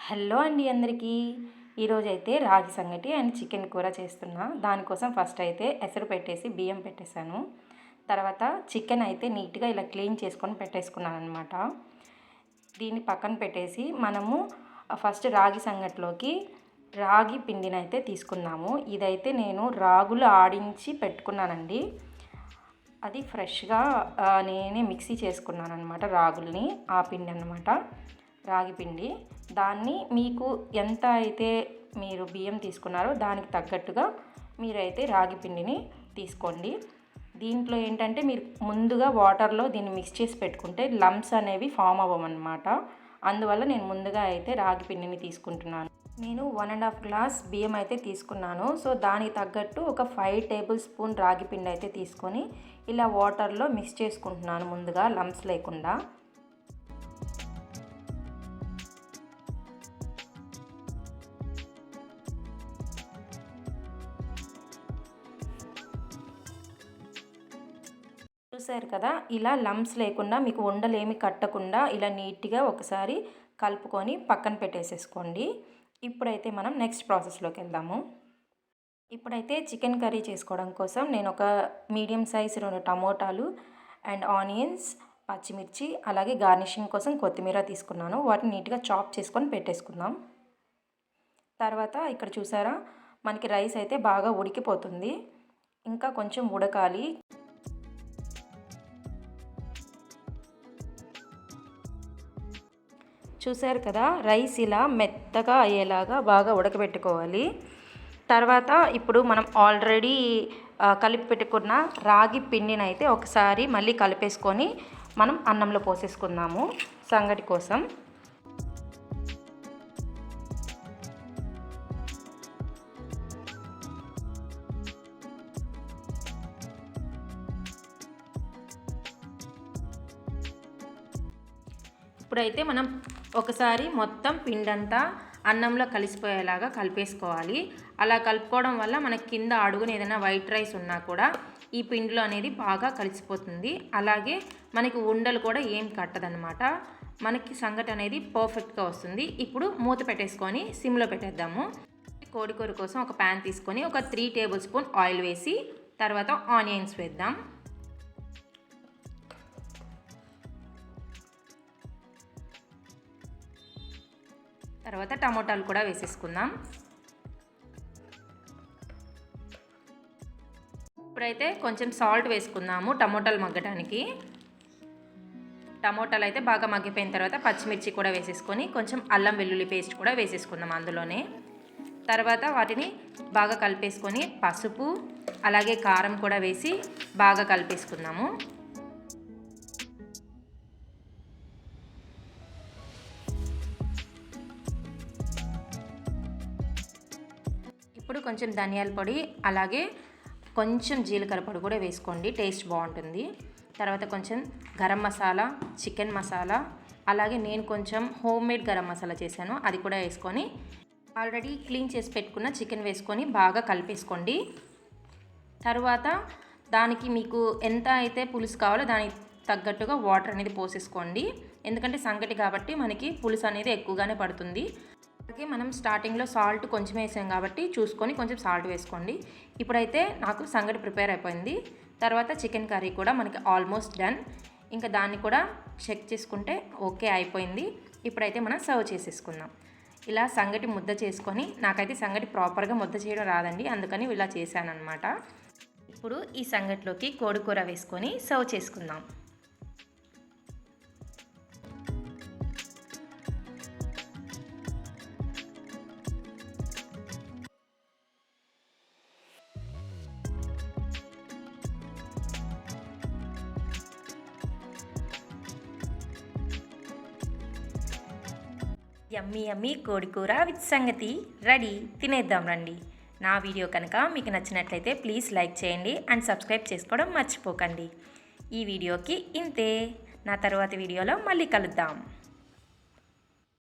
Hello అండి అందరికీ. ఈరోజైతే రాగి సంగటి అండ్ చికెన్ కూర చేస్తున్నా. దానికోసం ఫస్ట్ అయితే ఎసరు పెట్టేసి బియ్యం పెట్టేశాను. తర్వాత చికెన్ అయితే నీట్గా ఇలా క్లీన్ చేసుకొని పెట్టేసుకున్నాను అనమాట. దీన్ని పక్కన పెట్టేసి మనము ఫస్ట్ రాగి సంగటిలోకి రాగి పిండిని అయితే తీసుకున్నాము. ఇదైతే నేను రాగులు ఆడించి పెట్టుకున్నానండి. అది ఫ్రెష్గా నేనే మిక్సీ చేసుకున్నాను అనమాట. రాగుల్ని ఆ పిండి అనమాట, రాగి పిండి. దాన్ని మీకు ఎంత అయితే మీరు బియ్యం తీసుకున్నారో దానికి తగ్గట్టుగా మీరైతే రాగి పిండిని తీసుకోండి. దీంట్లో ఏంటంటే మీరు ముందుగా వాటర్లో దీన్ని మిక్స్ చేసి పెట్టుకుంటే లమ్స్ అనేవి ఫామ్ అవ్వమన్నమాట. అందువల్ల నేను ముందుగా అయితే రాగి పిండిని తీసుకుంటున్నాను. నేను 1.5 గ్లాస్ బియ్యం అయితే తీసుకున్నాను. సో దానికి తగ్గట్టు ఒక 5 టేబుల్ స్పూన్ రాగి పిండి అయితే తీసుకొని ఇలా వాటర్లో మిక్స్ చేసుకుంటున్నాను ముందుగా, లమ్స్ లేకుండా. చూసారు కదా, ఇలా లమ్స్ లేకుండా మీకు ఉండలేమి కట్టకుండా ఇలా నీట్గా ఒకసారి కలుపుకొని పక్కన పెట్టేసేసుకోండి. ఇప్పుడైతే మనం నెక్స్ట్ ప్రాసెస్లోకి వెళ్దాము. ఇప్పుడైతే చికెన్ కర్రీ చేసుకోవడం కోసం నేను ఒక మీడియం సైజ్ 2 టమోటాలు అండ్ ఆనియన్స్, పచ్చిమిర్చి, అలాగే గార్నిషింగ్ కోసం కొత్తిమీర తీసుకున్నాను. వాటిని నీట్గా చాప్ చేసుకొని పెట్టేసుకుందాం. తర్వాత ఇక్కడ చూసారా, మనకి రైస్ అయితే బాగా ఉడికిపోతుంది. ఇంకా కొంచెం ఉడకాలి. చూసారు కదా, రైస్ ఇలా మెత్తగా అయ్యేలాగా బాగా ఉడకబెట్టుకోవాలి. తర్వాత ఇప్పుడు మనం ఆల్రెడీ కలిపి పెట్టుకున్న రాగి పిండిని అయితే ఒకసారి మళ్ళీ కలిపేసుకొని మనం అన్నంలో పోసేసుకుందాము సంగటి కోసం. ఇప్పుడైతే మనం ఒకసారి మొత్తం పిండంతా అన్నంలో కలిసిపోయేలాగా కలిపేసుకోవాలి. అలా కలుపుకోవడం వల్ల మనకి కింద అడుగున ఏదైనా వైట్ రైస్ ఉన్నా కూడా ఈ పిండిలో అనేది బాగా కలిసిపోతుంది. అలాగే మనకి ఉండలు కూడా ఏం కట్టదనమాట. మనకి సంగటి అనేది పర్ఫెక్ట్గా వస్తుంది. ఇప్పుడు మూత పెట్టేసుకొని సిమ్లో పెట్టేద్దాము. కోడికూర కోసం ఒక ప్యాన్ తీసుకొని ఒక 3 టేబుల్ స్పూన్ ఆయిల్ వేసి తర్వాత ఆనియన్స్ వేద్దాం. తర్వాత టమోటాలు కూడా వేసేసుకుందాం. ఇప్పుడైతే కొంచెం సాల్ట్ వేసుకుందాము టమోటాలు మగ్గడానికి. టమోటాలు అయితే బాగా మగ్గిపోయిన తర్వాత పచ్చిమిర్చి కూడా వేసేసుకొని కొంచెం అల్లం వెల్లుల్లి పేస్ట్ కూడా వేసేసుకుందాం అందులోనే. తర్వాత వాటిని బాగా కలిపేసుకొని పసుపు అలాగే కారం కూడా వేసి బాగా కలిపేసుకుందాము. ఇప్పుడు కొంచెం ధనియాల పొడి అలాగే కొంచెం జీలకర్ర పొడి కూడా వేసుకోండి, టేస్ట్ బాగుంటుంది. తర్వాత కొంచెం గరం మసాలా, చికెన్ మసాలా, అలాగే నేను కొంచెం హోమ్మేడ్ గరం మసాలా చేశాను, అది కూడా వేసుకొని ఆల్రెడీ క్లీన్ చేసి పెట్టుకున్న చికెన్ వేసుకొని బాగా కలిపేసుకోండి. తర్వాత దానికి మీకు ఎంత అయితే పులుసు కావాలో దానికి తగ్గట్టుగా వాటర్ అనేది పోసేసుకోండి. ఎందుకంటే సంగటి కాబట్టి మనకి పులుసు అనేది ఎక్కువగానే పడుతుంది. అలాగే మనం స్టార్టింగ్లో సాల్ట్ కొంచెం వేసాం కాబట్టి చూసుకొని కొంచెం సాల్ట్ వేసుకోండి. ఇప్పుడైతే నాకు సంగటి ప్రిపేర్ అయిపోయింది. తర్వాత చికెన్ కర్రీ కూడా మనకి ఆల్మోస్ట్ డన్. ఇంకా దాన్ని కూడా చెక్ చేసుకుంటే ఓకే అయిపోయింది. ఇప్పుడైతే మనం సర్వ్ చేసేసుకుందాం. ఇలా సంగటి ముద్ద చేసుకొని, నాకైతే సంగటి ప్రాపర్గా ముద్ద చేయడం రాదండి, అందుకని ఇలా చేశాను అనమాట. ఇప్పుడు ఈ సంగటిలోకి కోడికూర వేసుకొని సర్వ్ చేసుకుందాం. యమ్మీ యమ్మీ కోడికూర విత్ సంగతి రెడీ. తినేద్దాం రండి. నా వీడియో కనుక మీకు నచ్చినట్లయితే ప్లీజ్ లైక్ చేయండి అండ్ సబ్స్క్రైబ్ చేసుకోవడం మర్చిపోకండి. ఈ వీడియోకి ఇంతే. నా తర్వాత వీడియోలో మళ్ళీ కలుద్దాం.